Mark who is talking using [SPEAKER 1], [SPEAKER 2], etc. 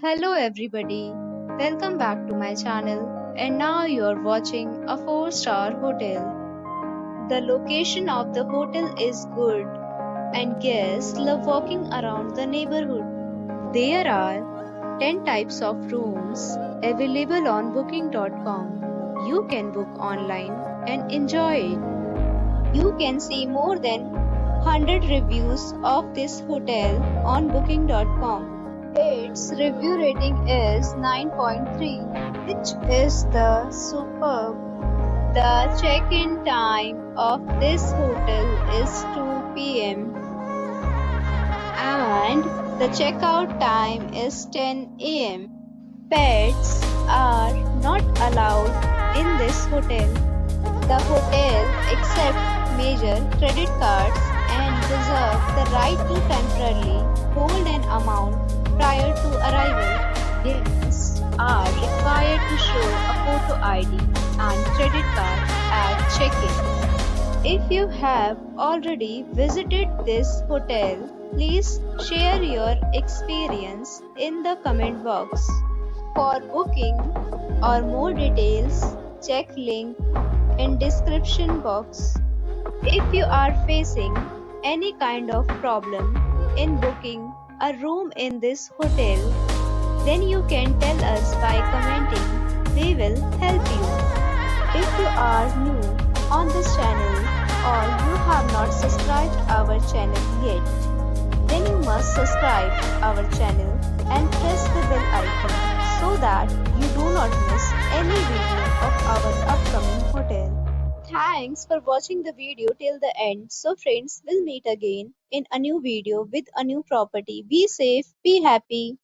[SPEAKER 1] Hello everybody, welcome back to my channel and now you're watching a 4-star hotel. The location of the hotel is good and guests love walking around the neighborhood. There are 10 types of rooms available on booking.com. You can book online and enjoy it. You can see more than 100 reviews of this hotel on booking.com. Its review rating is 9.3, which is the superb. The check-in time of this hotel is 2 p.m. and the checkout time is 10 a.m. Pets are not allowed in this hotel. The hotel accepts major credit cards and reserves the right to temporarily hold an amount prior to arrival. Guests are required to show a photo ID and credit card at check-in. If you have already visited this hotel, please share your experience in the comment box. For booking or more details, check link in description box. If you are facing any kind of problem in booking a room in this hotel, then you can tell us by commenting. We will help you. If you are new on this channel or you have not subscribed our channel yet, then you must subscribe our channel and press the bell icon so that you do not miss any video of our upcoming hotel. Thanks for watching the video till the end. So friends, we'll meet again in a new video with a new property. Be safe, be happy.